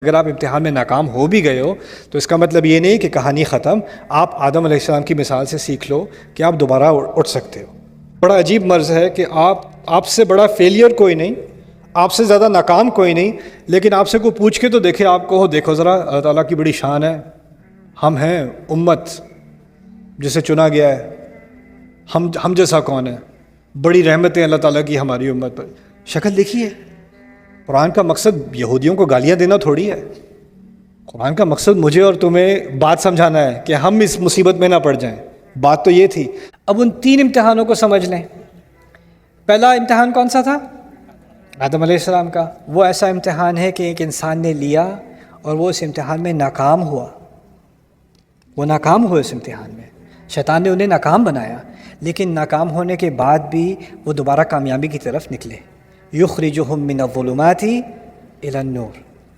اگر آپ امتحان میں ناکام ہو بھی گئے ہو تو اس کا مطلب یہ نہیں کہ کہانی ختم. آپ آدم علیہ السلام کی مثال سے سیکھ لو کہ آپ دوبارہ اٹھ سکتے ہو. بڑا عجیب مرض ہے کہ آپ سے بڑا فیلئر کوئی نہیں، آپ سے زیادہ ناکام کوئی نہیں، لیکن آپ سے کوئی پوچھ کے تو دیکھے آپ کو، دیکھو ذرا اللہ تعالیٰ کی بڑی شان ہے، ہم ہیں امت جسے چنا گیا ہے، ہم جیسا کون ہے، بڑی رحمتیں اللہ تعالیٰ کی ہماری امت پر. شکل دیکھیے. قرآن کا مقصد یہودیوں کو گالیاں دینا تھوڑی ہے. قرآن کا مقصد مجھے اور تمہیں بات سمجھانا ہے کہ ہم اس مصیبت میں نہ پڑ جائیں. بات تو یہ تھی. اب ان 3 امتحانوں کو سمجھ لیں. پہلا امتحان کون سا تھا؟ آدم علیہ السلام کا. وہ ایسا امتحان ہے کہ ایک انسان نے لیا اور وہ اس امتحان میں ناکام ہوا. وہ ناکام ہوئے اس امتحان میں. شیطان نے انہیں ناکام بنایا، لیکن ناکام ہونے کے بعد بھی وہ دوبارہ کامیابی کی طرف نکلے. یخرجہم من الظلمات الی النور.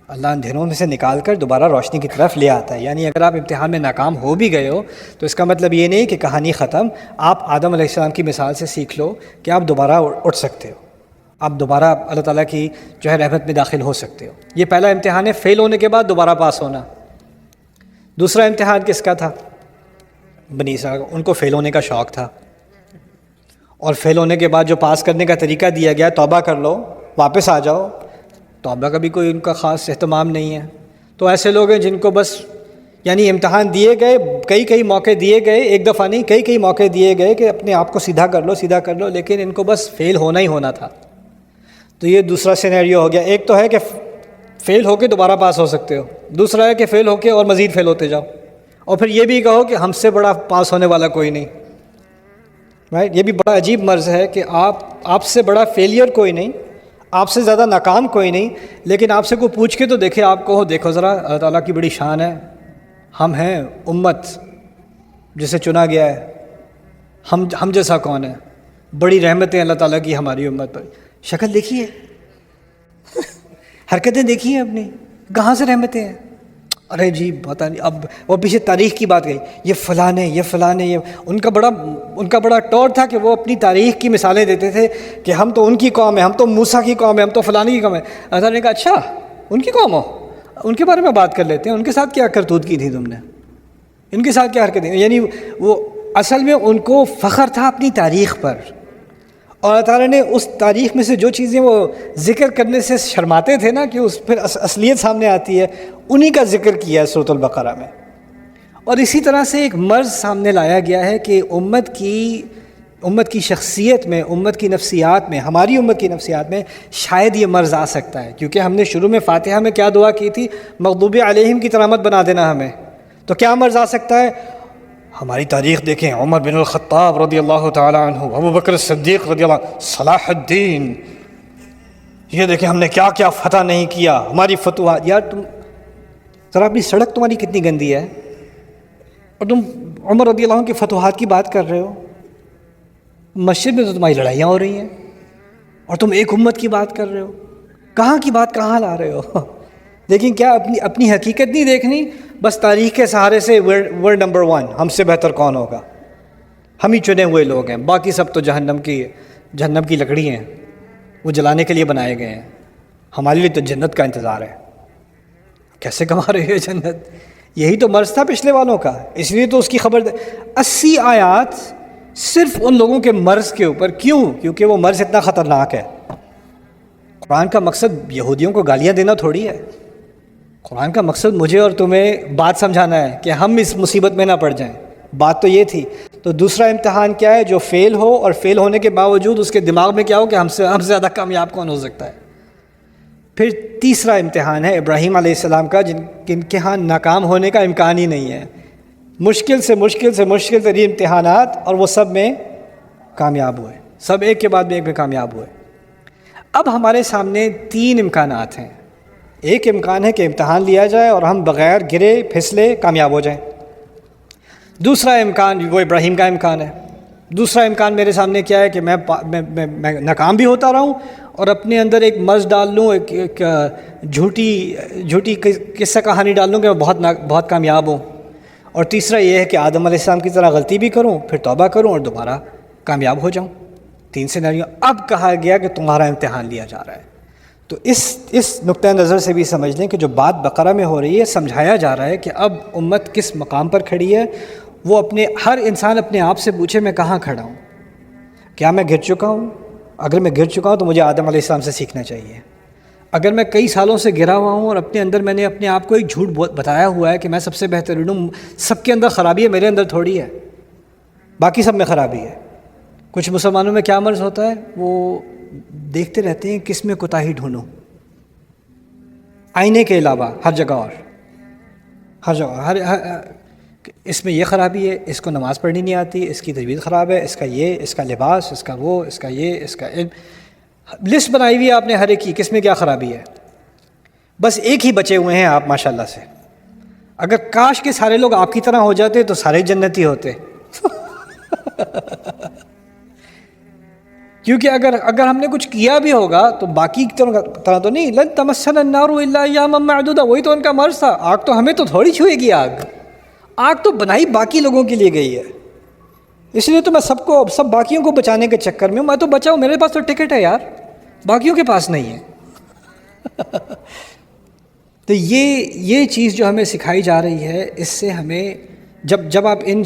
اللہ اندھیروں میں سے نکال کر دوبارہ روشنی کی طرف لے آتا ہے. یعنی اگر آپ امتحان میں ناکام ہو بھی گئے ہو تو اس کا مطلب یہ نہیں کہ کہانی ختم. آپ آدم علیہ السلام کی مثال سے سیکھ لو کہ آپ دوبارہ اٹھ سکتے ہو، آپ دوبارہ اللہ تعالیٰ کی جو ہے رحمت میں داخل ہو سکتے ہو. یہ پہلا امتحان ہے، فیل ہونے کے بعد دوبارہ پاس ہونا. دوسرا امتحان کس کا تھا؟ بنی اسرائیل. ان کو فیل ہونے کا شوق تھا، اور فیل ہونے کے بعد جو پاس کرنے کا طریقہ دیا گیا، توبہ کر لو، واپس آ جاؤ. توبہ کا بھی کوئی ان کا خاص اہتمام نہیں ہے. تو ایسے لوگ ہیں جن کو بس یعنی امتحان دیے گئے، کئی موقع دیے گئے، ایک دفعہ نہیں کئی موقع دیے گئے کہ اپنے آپ کو سیدھا کر لو، لیکن ان کو بس فیل ہونا ہی ہونا تھا. تو یہ دوسرا سینیریو ہو گیا. ایک تو ہے کہ فیل ہو کے دوبارہ پاس ہو سکتے ہو، دوسرا ہے کہ فیل ہو کے اور مزید فیل ہوتے جاؤ، اور پھر یہ بھی کہو کہ ہم سے بڑا پاس ہونے والا کوئی نہیں. رائٹ. یہ بھی بڑا عجیب مرض ہے کہ آپ سے بڑا فیلئر کوئی نہیں، آپ سے زیادہ ناکام کوئی نہیں، لیکن آپ سے کوئی پوچھ کے تو دیکھے آپ کو، دیکھو ذرا اللہ تعالیٰ کی بڑی شان ہے، ہم ہیں امت جسے چنا گیا ہے، ہم جیسا کون ہے، بڑی رحمتیں اللہ تعالیٰ کی ہماری امت پر. شکل دیکھیے، حرکتیں دیکھیے اپنی، کہاں سے رحمتیں ہیں. ارے جی پتہ نہیں. اب وہ پیچھے تاریخ کی بات گئی، یہ فلانے یہ ان کا بڑا ٹور تھا کہ وہ اپنی تاریخ کی مثالیں دیتے تھے کہ ہم تو ان کی قوم ہے، ہم تو موسیٰ کی قوم ہے، ہم تو فلانے کی قوم ہے. اللہ نے کہا اچھا ان کی قوم ہو، ان کے بارے میں بات کر لیتے ہیں. ان کے ساتھ کیا کرتوت کی تھی تم نے، ان کے ساتھ کیا حرکتیں. یعنی وہ اصل میں ان کو فخر تھا اپنی تاریخ پر، اور اللہ تعالیٰ نے اس تاریخ میں سے جو چیزیں وہ ذکر کرنے سے شرماتے تھے نا کہ اس پھر اصلیت سامنے آتی ہے، انہی کا ذکر کیا ہے سورۃ البقرہ میں. اور اسی طرح سے ایک مرض سامنے لایا گیا ہے کہ امت کی شخصیت میں، امت کی نفسیات میں، ہماری امت کی نفسیات میں شاید یہ مرض آ سکتا ہے. کیونکہ ہم نے شروع میں فاتحہ میں کیا دعا کی تھی؟ مغضوب علیہم کی طرح مت بنا دینا ہمیں. تو کیا مرض آ سکتا ہے؟ ہماری تاریخ دیکھیں، عمر بن الخطاب رضی اللہ تعالی عنہ، ابو بکر صدیق رضی اللہ، صلاح الدین، یہ دیکھیں ہم نے کیا کیا فتح نہیں کیا، ہماری فتوحات. یار تم ذرا اپنی سڑک تمہاری کتنی گندی ہے، اور تم عمر رضی اللہ عنہ کی فتوحات کی بات کر رہے ہو. مسجد میں تو تمہاری لڑائیاں ہو رہی ہیں، اور تم ایک امت کی بات کر رہے ہو. کہاں کی بات کہاں لا رہے ہو؟ لیکن کیا اپنی حقیقت نہیں دیکھنی؟ بس تاریخ کے سہارے سے ورلڈ نمبر 1، ہم سے بہتر کون ہوگا، ہم ہی چنے ہوئے لوگ ہیں، باقی سب تو جہنم کی لکڑی ہیں، وہ جلانے کے لیے بنائے گئے ہیں، ہمارے لیے تو جنت کا انتظار ہے. کیسے کما رہے ہو جنت؟ یہی تو مرض تھا پچھلے والوں کا. اس لیے تو اس کی خبر 80 آیات صرف ان لوگوں کے مرض کے اوپر. کیوں؟ کیونکہ وہ مرض اتنا خطرناک ہے. قرآن کا مقصد یہودیوں کو گالیاں دینا تھوڑی ہے. قرآن کا مقصد مجھے اور تمہیں بات سمجھانا ہے کہ ہم اس مصیبت میں نہ پڑ جائیں. بات تو یہ تھی. تو دوسرا امتحان کیا ہے؟ جو فیل ہو، اور فیل ہونے کے باوجود اس کے دماغ میں کیا ہو کہ ہم سے زیادہ کامیاب کون ہو سکتا ہے. پھر تیسرا امتحان ہے ابراہیم علیہ السلام کا، جن کے ہاں ناکام ہونے کا امکان ہی نہیں ہے. مشکل ترین امتحانات، اور وہ سب میں کامیاب ہوئے، سب ایک کے بعد ایک میں کامیاب ہوئے. اب ہمارے سامنے 3 امکانات ہیں. ایک امکان ہے کہ امتحان لیا جائے اور ہم بغیر گرے پھسلے کامیاب ہو جائیں. دوسرا امکان وہ ابراہیم کا امکان ہے. دوسرا امکان میرے سامنے کیا ہے کہ میں ناکام بھی ہوتا رہوں اور اپنے اندر ایک مرض ڈال لوں، ایک جھوٹی قصہ کہانی ڈال لوں کہ میں بہت کامیاب ہوں. اور تیسرا یہ ہے کہ آدم علیہ السلام کی طرح غلطی بھی کروں، پھر توبہ کروں اور دوبارہ کامیاب ہو جاؤں. 3 سینیریو. اب کہا گیا کہ تمہارا امتحان لیا جا رہا ہے. تو اس نقطۂ نظر سے بھی سمجھ لیں کہ جو بات بقرہ میں ہو رہی ہے، سمجھایا جا رہا ہے کہ اب امت کس مقام پر کھڑی ہے. وہ ہر انسان اپنے آپ سے پوچھے میں کہاں کھڑا ہوں. کیا میں گر چکا ہوں؟ اگر میں گر چکا ہوں تو مجھے آدم علیہ السلام سے سیکھنا چاہیے. اگر میں کئی سالوں سے گرا ہوا ہوں اور اپنے اندر میں نے اپنے آپ کو ایک جھوٹ بتایا ہوا ہے کہ میں سب سے بہترین ہوں، سب کے اندر خرابی ہے، میرے اندر تھوڑی ہے، باقی سب میں خرابی ہے. کچھ مسلمانوں میں کیا مرض ہوتا ہے، وہ دیکھتے رہتے ہیں کس میں کوتاہی ڈھونڈوں، آئینے کے علاوہ ہر جگہ، اور ہر جگہ ہر اس میں یہ خرابی ہے، اس کو نماز پڑھنی نہیں آتی، اس کی تجوید خراب ہے، اس کا یہ، اس کا لباس، اس کا وہ، اس کا یہ، اس کا علم. لسٹ بنائی ہوئی ہے آپ نے ہر ایک کی، کس میں کیا خرابی ہے. بس ایک ہی بچے ہوئے ہیں آپ ماشاءاللہ سے. اگر کاش کے سارے لوگ آپ کی طرح ہو جاتے تو سارے جنتی ہوتے. کیونکہ اگر ہم نے کچھ کیا بھی ہوگا تو باقی کی طرح تو نہیں. لن تمسنا النار الا ایاما معدودا، وہی تو ان کا مرض تھا. آگ تو ہمیں تو تھوڑی چھوئے گی، آگ تو بنائی باقی لوگوں کے لیے گئی ہے. اس لیے تو میں سب باقیوں کو بچانے کے چکر میں ہوں. میں تو بچا ہوں، میرے پاس تو ٹکٹ ہے یار، باقیوں کے پاس نہیں ہے. تو یہ چیز جو ہمیں سکھائی جا رہی ہے، اس سے ہمیں جب آپ ان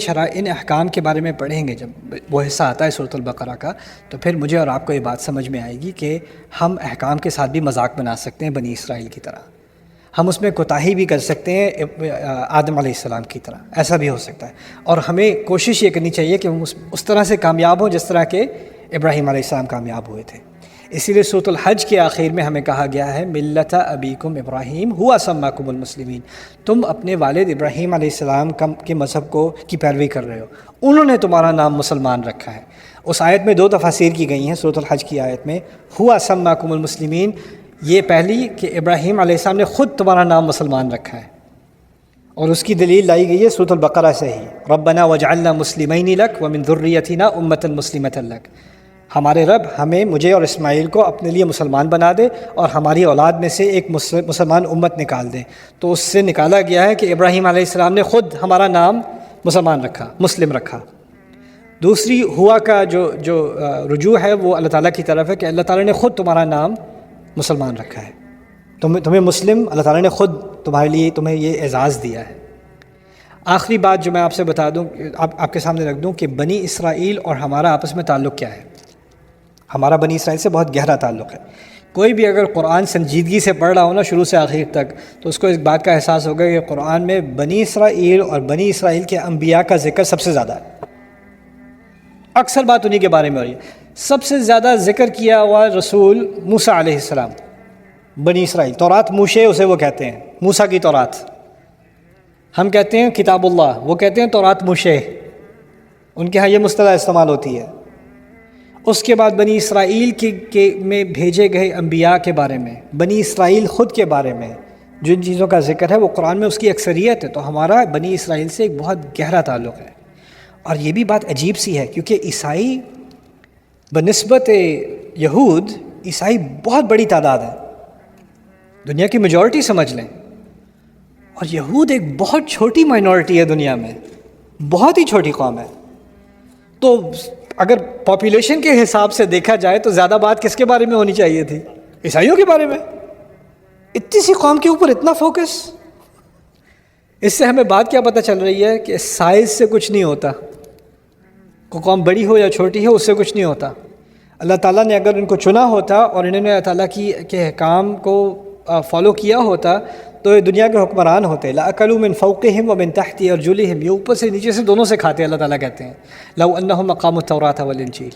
احکام کے بارے میں پڑھیں گے، جب وہ حصہ آتا ہے سورۃ البقرہ کا، تو پھر مجھے اور آپ کو یہ بات سمجھ میں آئے گی کہ ہم احکام کے ساتھ بھی مذاق بنا سکتے ہیں بنی اسرائیل کی طرح. ہم اس میں کوتاہی بھی کر سکتے ہیں آدم علیہ السلام کی طرح، ایسا بھی ہو سکتا ہے. اور ہمیں کوشش یہ کرنی چاہیے کہ ہم اس طرح سے کامیاب ہوں جس طرح کہ ابراہیم علیہ السلام کامیاب ہوئے تھے. اسی لیے سورۃ الحج کے آخر میں ہمیں کہا گیا ہے ملت ابیکم ابراہیم ہوا سماکم المسلمین، تم اپنے والد ابراہیم علیہ السلام کے مذہب کی پیروی کر رہے ہو، انہوں نے تمہارا نام مسلمان رکھا ہے. اس آیت میں 2 تفاسیر کی گئی ہیں. سورۃ الحج کی آیت میں ہوا سماکم المسلمین، یہ پہلی کہ ابراہیم علیہ السلام نے خود تمہارا نام مسلمان رکھا ہے، اور اس کی دلیل لائی گئی ہے سورۃ البقرہ سے ہی. ربنا وجعلنا مسلمین لک ومن ذریتنا امۃ مسلمۃ لک، ہمارے رب مجھے اور اسماعیل کو اپنے لیے مسلمان بنا دے اور ہماری اولاد میں سے ایک مسلمان امت نکال دے. تو اس سے نکالا گیا ہے کہ ابراہیم علیہ السلام نے خود ہمارا نام مسلمان رکھا، مسلم رکھا. دوسری ہوا کا جو رجوع ہے وہ اللہ تعالیٰ کی طرف ہے کہ اللہ تعالیٰ نے خود تمہارا نام مسلمان رکھا ہے، تمہیں مسلم اللہ تعالیٰ نے خود تمہیں یہ اعزاز دیا ہے. آخری بات جو میں آپ سے بتا دوں، آپ کے سامنے رکھ دوں کہ بنی اسرائیل اور ہمارا آپس میں تعلق کیا ہے. ہمارا بنی اسرائیل سے بہت گہرا تعلق ہے. کوئی بھی اگر قرآن سنجیدگی سے پڑھ رہا ہو نا شروع سے آخر تک، تو اس کو اس بات کا احساس ہوگا کہ قرآن میں بنی اسرائیل اور بنی اسرائیل کے انبیاء کا ذکر سب سے زیادہ ہے. اکثر بات انہی کے بارے میں ہو رہی ہے. سب سے زیادہ ذکر کیا ہوا رسول موسیٰ علیہ السلام، بنی اسرائیل. تورات موشے اسے وہ کہتے ہیں، موسیٰ کی تورات. ہم کہتے ہیں کتاب اللہ، وہ کہتے ہیں تورات موشے. ان کے ہاں یہ مصطلح استعمال ہوتی ہے. اس کے بعد بنی اسرائیل میں بھیجے گئے انبیاء کے بارے میں، بنی اسرائیل خود کے بارے میں جن چیزوں کا ذکر ہے وہ قرآن میں اس کی اکثریت ہے. تو ہمارا بنی اسرائیل سے ایک بہت گہرا تعلق ہے. اور یہ بھی بات عجیب سی ہے کیونکہ عیسائی بنسبت یہود، عیسائی بہت بڑی تعداد ہے، دنیا کی میجورٹی سمجھ لیں، اور یہود ایک بہت چھوٹی مائنورٹی ہے دنیا میں، بہت ہی چھوٹی قوم ہے. تو اگر پاپولیشن کے حساب سے دیکھا جائے تو زیادہ بات کس کے بارے میں ہونی چاہیے تھی؟ عیسائیوں کے بارے میں. اتنی سی قوم کے اوپر اتنا فوکس. اس سے ہمیں بات کیا پتہ چل رہی ہے کہ سائز سے کچھ نہیں ہوتا. کوئی قوم بڑی ہو یا چھوٹی ہو اس سے کچھ نہیں ہوتا. اللہ تعالیٰ نے اگر ان کو چنا ہوتا اور انہوں نے اللہ تعالیٰ کے احکام کو فالو کیا ہوتا تو یہ دنیا کے حکمران ہوتے. لَأَكَلُوا مِن فَوْقِهِمْ وَمِن تَحْتِ أَرْجُلِهِمْ، یہ اوپر سے نیچے سے دونوں سے کھاتے اللہ تعالیٰ کہتے ہیں. لَوْ أَنَّهُمْ أَقَامُوا التَّوْرَاةَ وَالْإِنْجِيلَ.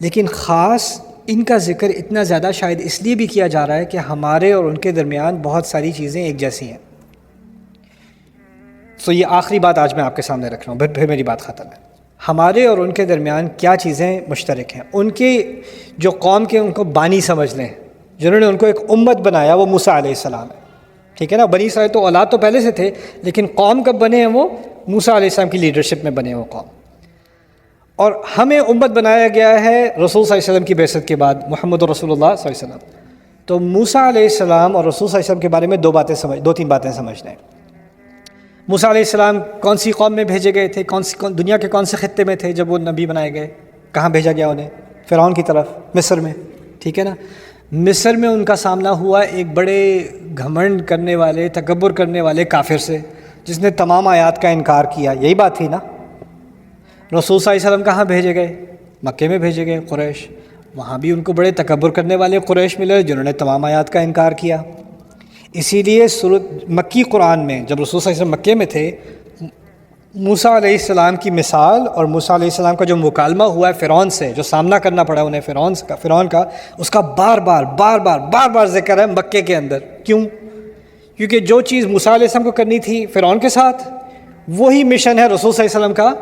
لیکن خاص ان کا ذکر اتنا زیادہ شاید اس لیے بھی کیا جا رہا ہے کہ ہمارے اور ان کے درمیان بہت ساری چیزیں ایک جیسی ہیں. تو یہ آخری بات آج میں آپ کے سامنے رکھ رہا ہوں، پھر میری بات ختم ہے. ہمارے اور ان کے درمیان کیا چیزیں مشترک ہیں. ان کے جو قوم کے ان کو بانی سمجھ لیں، جنہوں نے ان کو ایک امت بنایا، وہ موسیٰ علیہ السلام ہے. ٹھیک ہے نا. بنی اسرائیل تو اولاد تو پہلے سے تھے، لیکن قوم کب بنے ہیں؟ وہ موسیٰ علیہ السلام کی لیڈرشپ میں بنے ہیں وہ قوم. اور ہمیں امت بنایا گیا ہے رسول صلی اللہ علیہ وسلم کی بعثت کے بعد، محمد رسول اللہ صلی اللہ علیہ وسلم. تو موسیٰ علیہ السلام اور رسول صلی اللہ علیہ وسلم کے بارے میں دو تین باتیں سمجھ لیں. موسیٰ علیہ السلام کون سی قوم میں بھیجے گئے تھے؟ دنیا کے کون سے خطے میں تھے جب وہ نبی بنائے گئے؟ کہاں بھیجا گیا انہیں؟ فرعون کی طرف، مصر میں. ٹھیک ہے نا. مصر میں ان کا سامنا ہوا ایک بڑے گھمنڈ کرنے والے، تکبر کرنے والے کافر سے، جس نے تمام آیات کا انکار کیا. یہی بات تھی نا. رسول صلی اللہ علیہ وسلم کہاں بھیجے گئے؟ مکے میں بھیجے گئے، قریش. وہاں بھی ان کو بڑے تکبر کرنے والے قریش ملے جنہوں نے تمام آیات کا انکار کیا. اسی لیے مکی قرآن میں جب رسول صلی اللہ علیہ وسلم مکے میں تھے، موسیٰ علیہ السلام کی مثال اور موسیٰ علیہ السلام کا جو مکالمہ ہوا ہے فرعون سے، جو سامنا کرنا پڑا انہیں فرعون کا، اس کا بار بار ذکر ہے مکے کے اندر. کیوں؟ کیونکہ جو چیز موسیٰ علیہ السلام کو کرنی تھی فرعون کے ساتھ، وہی مشن ہے رسول صلی اللہ علیہ وسلم کا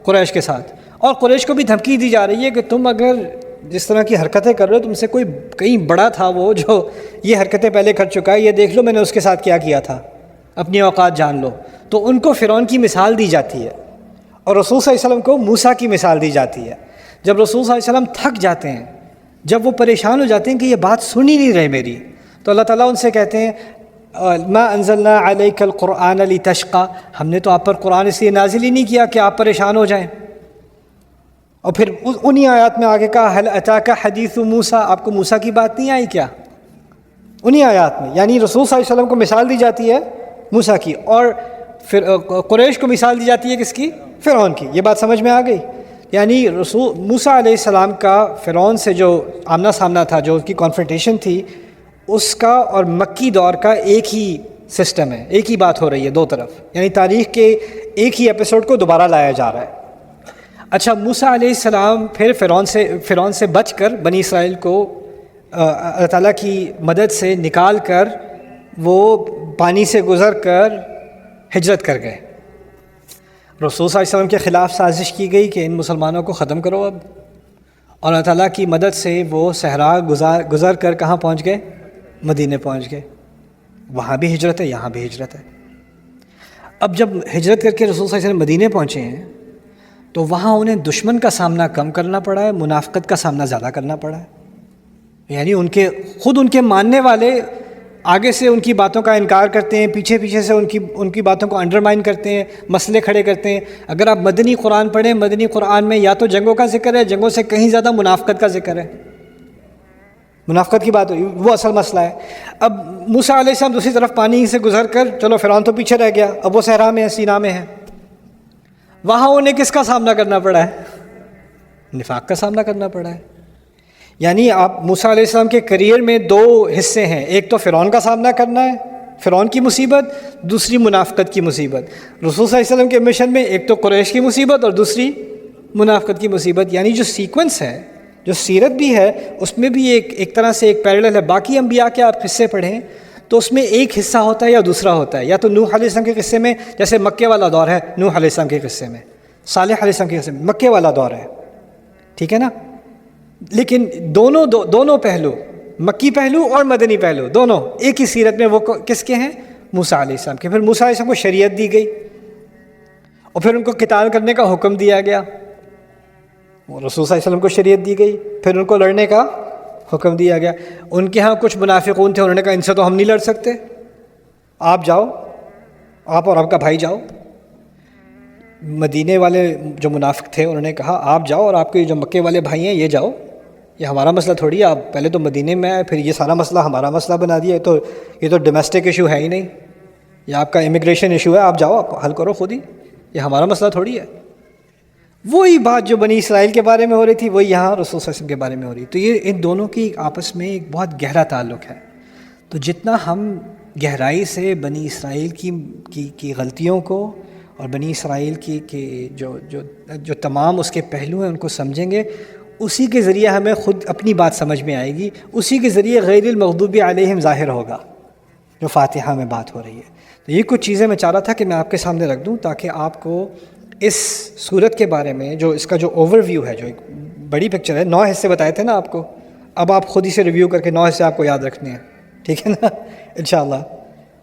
قریش کے ساتھ. اور قریش کو بھی دھمکی دی جا رہی ہے کہ تم اگر جس طرح کی حرکتیں کر رہے ہو، تم سے کوئی کہیں بڑا تھا وہ جو یہ حرکتیں پہلے کر چکا ہے، یہ دیکھ لو میں نے اس کے ساتھ کیا کیا تھا، اپنی اوقات جان لو. تو ان کو فرعون کی مثال دی جاتی ہے اور رسول صلی اللہ علیہ وسلم کو موسیٰ کی مثال دی جاتی ہے. جب رسول صلی اللہ علیہ وسلم تھک جاتے ہیں، جب وہ پریشان ہو جاتے ہیں کہ یہ بات سن ہی نہیں رہے میری، تو اللہ تعالیٰ ان سے کہتے ہیں ما انزلنا علیک القرآن لتشقی، ہم نے تو آپ پر قرآن اس لیے نازل ہی نہیں کیا کہ آپ پریشان ہو جائیں. اور پھر انہی آیات میں آگے کہا هل اتاک حدیث موسیٰ، آپ کو موسیٰ کی بات نہیں آئی کیا؟ انہی آیات میں. یعنی رسول صلی اللہ علیہ وسلم کو مثال دی جاتی ہے موسیٰ کی، اور پھر قریش کو مثال دی جاتی ہے کس کی؟ فرعون کی. یہ بات سمجھ میں آ گئی؟ یعنی رسول موسیٰ علیہ السلام کا فرعون سے جو آمنا سامنا تھا، جو اس کی کانفرنٹیشن تھی، اس کا اور مکی دور کا ایک ہی سسٹم ہے، ایک ہی بات ہو رہی ہے دو طرف. یعنی تاریخ کے ایک ہی ایپیسوڈ کو دوبارہ لایا جا رہا ہے. اچھا، موسیٰ علیہ السلام پھر فرعون سے بچ کر بنی اسرائیل کو اللہ تعالیٰ کی مدد سے نکال کر وہ پانی سے گزر کر ہجرت کر گئے. رسول صلی اللہ علیہ وسلم کے خلاف سازش کی گئی کہ ان مسلمانوں کو ختم کرو اب، اور اللہ تعالیٰ کی مدد سے وہ صحرا گزر کر کہاں پہنچ گئے؟ مدینے پہنچ گئے. وہاں بھی ہجرت ہے، یہاں بھی ہجرت ہے. اب جب ہجرت کر کے رسول صلی اللہ علیہ وسلم مدینے پہنچے ہیں تو وہاں انہیں دشمن کا سامنا کم کرنا پڑا ہے، منافقت کا سامنا زیادہ کرنا پڑا ہے. یعنی ان کے ماننے والے آگے سے ان کی باتوں کا انکار کرتے ہیں، پیچھے سے ان کی باتوں کو انڈرمائن کرتے ہیں، مسئلے کھڑے کرتے ہیں. اگر آپ مدنی قرآن پڑھیں، مدنی قرآن میں یا تو جنگوں کا ذکر ہے، جنگوں سے کہیں زیادہ منافقت کا ذکر ہے. منافقت کی بات ہوئی، وہ اصل مسئلہ ہے. اب موسیٰ علیہ السلام دوسری طرف پانی سے گزر کر، چلو فرعون تو پیچھے رہ گیا، اب وہ صحرا میں ہے، سینا میں ہے. وہاں انہیں کس کا سامنا کرنا پڑا ہے؟ نفاق کا سامنا کرنا پڑا ہے. یعنی آپ موسیٰ علیہ السلام کے کیریئر میں دو حصے ہیں، ایک تو فرعون کا سامنا کرنا ہے، فرعون کی مصیبت، دوسری منافقت کی مصیبت. رسول صلی اللہ علیہ وسلم کے مشن میں ایک تو قریش کی مصیبت اور دوسری منافقت کی مصیبت. یعنی جو سیکوینس ہے، جو سیرت بھی ہے، اس میں بھی ایک طرح سے ایک پیرلل ہے. باقی انبیاء کے آپ قصے پڑھیں تو اس میں ایک حصہ ہوتا ہے یا دوسرا ہوتا ہے. یا تو نوح علیہ السلام کے قصے میں جیسے مکے والا دور ہے، نوح علیہ السلام کے قصے میں، صالح علیہ السلام کے قصے میں مکے والا دور ہے، ٹھیک ہے نا. لیکن دونوں پہلو، مکی پہلو اور مدنی پہلو، دونوں ایک ہی سیرت میں وہ کس کے ہیں؟ موسیٰ علیہ السلام کے. پھر موسیٰ علیہ السلام کو شریعت دی گئی اور پھر ان کو قتال کرنے کا حکم دیا گیا. رسول صلی اللہ علیہ وسلم کو شریعت دی گئی، پھر ان کو لڑنے کا حکم دیا گیا. ان کے ہاں کچھ منافقون تھے، انہوں نے کہا ان سے تو ہم نہیں لڑ سکتے، آپ جاؤ، آپ اور آپ کا بھائی جاؤ. مدینے والے جو منافق تھے انہوں نے کہا آپ جاؤ، اور آپ کے جو مکے والے بھائی ہیں یہ جاؤ، یہ ہمارا مسئلہ تھوڑی ہے. آپ پہلے تو مدینے میں آئے، پھر یہ سارا مسئلہ ہمارا مسئلہ بنا دیا. یہ تو ڈومیسٹک ایشو ہے ہی نہیں، یہ آپ کا امیگریشن ایشو ہے، آپ جاؤ، آپ حل کرو خود ہی، یہ ہمارا مسئلہ تھوڑی ہے. وہی بات جو بنی اسرائیل کے بارے میں ہو رہی تھی وہی یہاں رسول صلی اللہ علیہ وسلم کے بارے میں ہو رہی. تو یہ ان دونوں کی آپس میں ایک بہت گہرا تعلق ہے. تو جتنا ہم گہرائی سے بنی اسرائیل کی غلطیوں کو اور بنی اسرائیل کی جو تمام اس کے پہلو ہیں ان کو سمجھیں گے، اسی کے ذریعے ہمیں خود اپنی بات سمجھ میں آئے گی. اسی کے ذریعے غیر المغضوب علیہم ظاہر ہوگا جو فاتحہ میں بات ہو رہی ہے. تو یہ کچھ چیزیں میں چاہ رہا تھا کہ میں آپ کے سامنے رکھ دوں تاکہ آپ کو اس صورت کے بارے میں جو اس کا جو اوور ویو ہے، جو ایک بڑی پکچر ہے. 9 حصے بتائے تھے نا آپ کو، اب آپ خود ہی سے ریویو کر کے 9 حصے آپ کو یاد رکھنے ہیں، ٹھیک ہے نا انشاءاللہ.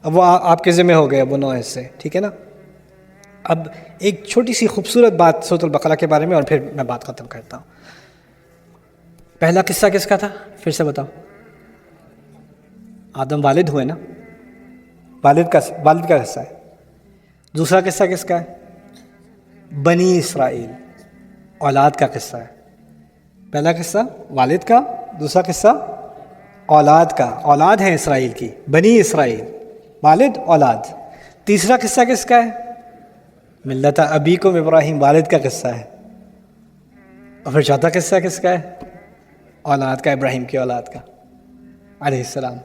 اب وہ آپ کے ذمہ ہو گئے اب وہ 9 حصے، ٹھیک ہے نا. اب ایک چھوٹی سی خوبصورت بات سورۃ البقرہ کے بارے میں اور پھر میں بات ختم کرتا ہوں. پہلا قصہ کس کا تھا؟ پھر سے بتاؤ. آدم والد ہوئے نا، والد کا قصہ ہے. دوسرا قصہ کس کا ہے؟ بنی اسرائیل، اولاد کا قصہ ہے. پہلا قصہ والد کا، دوسرا قصہ اولاد کا، اولاد ہیں اسرائیل کی، بنی اسرائیل، والد اولاد۔ تیسرا قصہ کس کا ہے؟ ملت ابیکم ابراہیم، والد کا قصہ ہے۔ اور پھر چوتھا قصہ کس کا ہے؟ اولاد کا، ابراہیم کی اولاد کا علیہ السلام۔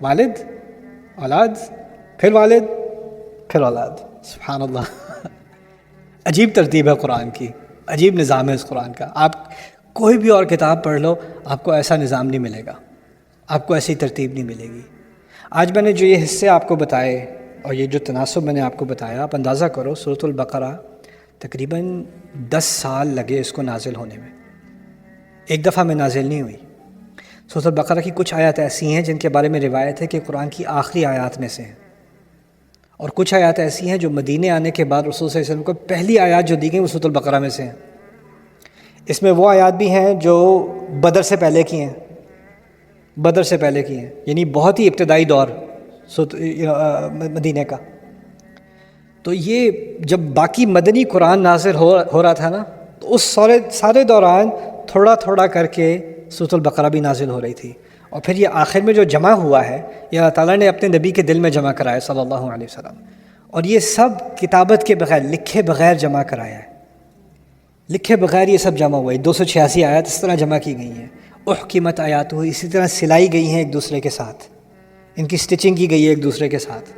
والد، اولاد، پھر والد، پھر اولاد۔ سبحان اللہ، عجیب ترتیب ہے قرآن کی، عجیب نظام ہے اس قرآن کا۔ آپ کوئی بھی اور کتاب پڑھ لو، آپ کو ایسا نظام نہیں ملے گا، آپ کو ایسی ترتیب نہیں ملے گی۔ آج میں نے جو یہ حصے آپ کو بتائے اور یہ جو تناسب میں نے آپ کو بتایا، آپ اندازہ کرو سورۃ البقرہ تقریباً 10 سال لگے اس کو نازل ہونے میں، ایک دفعہ میں نازل نہیں ہوئی۔ سورۃ البقرہ کی کچھ آیات ایسی ہیں جن کے بارے میں روایت ہے کہ قرآن کی آخری آیات میں سے ہیں، اور کچھ آیات ایسی ہیں جو مدینے آنے کے بعد رسول صلی اللہ علیہ وسلم کو پہلی آیات جو دی گئیں وہ سورۃ البقرہ میں سے ہیں۔ اس میں وہ آیات بھی ہیں جو بدر سے پہلے کی ہیں، بدر سے پہلے کی ہیں، یعنی بہت ہی ابتدائی دور مدینہ کا۔ تو یہ جب باقی مدنی قرآن نازل ہو رہا تھا نا، تو اس سارے دوران تھوڑا تھوڑا کر کے سورۃ البقرہ بھی نازل ہو رہی تھی، اور پھر یہ آخر میں جو جمع ہوا ہے یہ اللہ تعالیٰ نے اپنے نبی کے دل میں جمع کرایا صلی اللہ علیہ وسلم، اور یہ سب کتابت کے بغیر، لکھے بغیر جمع کرایا ہے، لکھے بغیر یہ سب جمع ہوا ہے۔ 286 آیات اس طرح جمع کی گئی ہیں، احکمت آیات ہوئی، اسی طرح سلائی گئی ہیں ایک دوسرے کے ساتھ، ان کی سٹچنگ کی گئی ہے ایک دوسرے کے ساتھ۔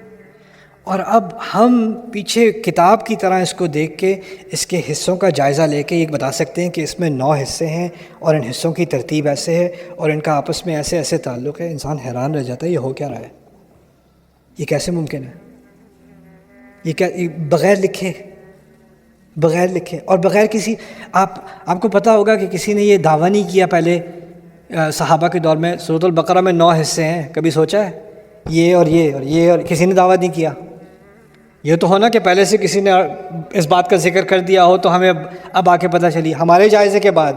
اور اب ہم پیچھے کتاب کی طرح اس کو دیکھ کے اس کے حصوں کا جائزہ لے کے یہ بتا سکتے ہیں کہ اس میں 9 حصے ہیں اور ان حصوں کی ترتیب ایسے ہے اور ان کا آپس میں ایسے ایسے تعلق ہے۔ انسان حیران رہ جاتا ہے یہ ہو کیا رہا ہے، یہ کیسے ممکن ہے، یہ کیا، بغیر لکھے اور بغیر کسی، آپ کو پتہ ہوگا کہ کسی نے یہ دعویٰ نہیں کیا پہلے صحابہ کے دور میں سورۃ البقرہ میں 9 حصے ہیں، کبھی سوچا ہے؟ یہ اور یہ اور یہ، اور کسی نے دعویٰ نہیں کیا۔ یہ تو ہونا کہ پہلے سے کسی نے اس بات کا ذکر کر دیا ہو تو ہمیں اب آ کے پتہ چلی، ہمارے جائزے کے بعد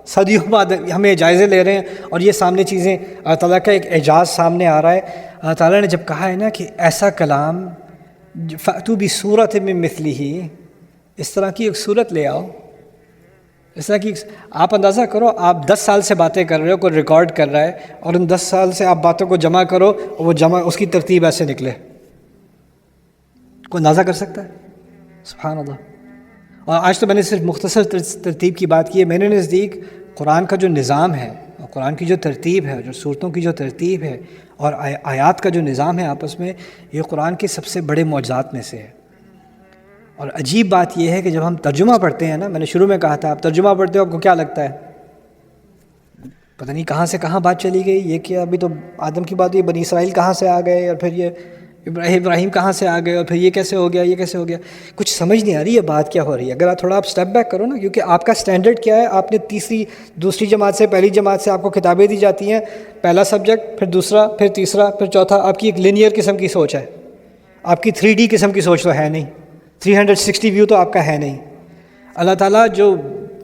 صدیوں بعد ہمیں جائزے لے رہے ہیں، اور یہ سامنے چیزیں اللہ تعالیٰ کا ایک اعجاز سامنے آ رہا ہے۔ اللہ تعالیٰ نے جب کہا ہے نا کہ ایسا کلام فَأْتُوا بِسُورَةٍ مِّن مِّثْلِهِ، اس طرح کی ایک صورت لے آؤ، اس طرح کی، آپ اندازہ کرو آپ 10 سال سے باتیں کر رہے ہو، کوئی ریکارڈ کر رہا ہے، اور ان 10 سال سے آپ باتوں کو جمع کرو اور وہ جمع اس کی ترتیب ایسے نکلے، کوئی اندازہ کر سکتا ہے؟ سبحان اللہ۔ اور آج تو میں نے صرف مختصر ترتیب کی بات کی ہے، میرے نزدیک قرآن کا جو نظام ہے اور قرآن کی جو ترتیب ہے، جو صورتوں کی جو ترتیب ہے اور آیات کا جو نظام ہے آپس میں، یہ قرآن کے سب سے بڑے معجزات میں سے ہے۔ اور عجیب بات یہ ہے کہ جب ہم ترجمہ پڑھتے ہیں نا، میں نے شروع میں کہا تھا آپ ترجمہ پڑھتے ہو آپ کو کیا لگتا ہے؟ پتہ نہیں کہاں سے کہاں بات چلی گئی، یہ کہ ابھی تو آدم کی بات ہوئی، بنی اسرائیل کہاں سے آ گئے، اور پھر یہ ابراہیم کہاں سے آ گئے، اور پھر یہ کیسے ہو گیا، یہ کیسے ہو گیا، کچھ سمجھ نہیں آ رہی یہ بات کیا ہو رہی ہے۔ اگر آپ تھوڑا اسٹیپ بیک کرو نا، کیونکہ آپ کا سٹینڈرڈ کیا ہے، آپ نے دوسری جماعت سے، پہلی جماعت سے آپ کو کتابیں دی جاتی ہیں، پہلا سبجیکٹ، پھر دوسرا، پھر تیسرا، پھر چوتھا، آپ کی ایک لینئر قسم کی سوچ ہے، آپ کی 3D قسم کی سوچ تو ہے نہیں، 360 ویو تو آپ کا ہے نہیں۔ اللہ تعالیٰ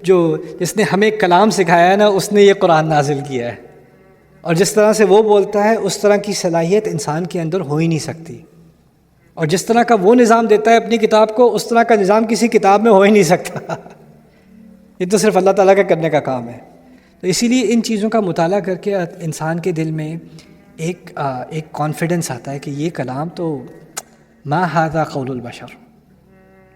جو جس نے ہمیں کلام سکھایا ہے نا، اس نے یہ قرآن نازل کیا ہے، اور جس طرح سے وہ بولتا ہے اس طرح کی صلاحیت انسان کے اندر ہو ہی نہیں سکتی، اور جس طرح کا وہ نظام دیتا ہے اپنی کتاب کو، اس طرح کا نظام کسی کتاب میں ہو ہی نہیں سکتا۔ یہ تو صرف اللہ تعالیٰ کا کرنے کا کام ہے۔ تو اسی لیے ان چیزوں کا مطالعہ کر کے انسان کے دل میں ایک کانفیڈنس آتا ہے کہ یہ کلام تو ما ھذا قول البشر،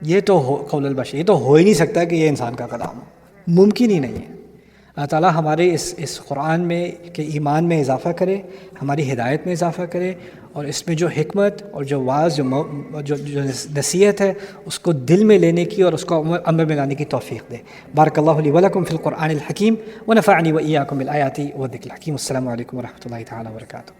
یہ تو قول البشر، یہ تو ہو ہی نہیں سکتا کہ یہ انسان کا کلام ہو، ممکن ہی نہیں ہے۔ اللہ تعالیٰ ہمارے اس قرآن میں کے ایمان میں اضافہ کرے، ہماری ہدایت میں اضافہ کرے، اور اس میں جو حکمت اور جو واعظ جو نصیحت ہے اس کو دل میں لینے کی اور اس کو عمل میں لانے کی توفیق دے۔ بارک اللہ لی ولکم فی القرآن الحکیم ونفعنی وإیاکم بالآیات والذکر الحکیم۔ السلام علیکم ورحمۃ اللہ تعالیٰ وبرکاتہ۔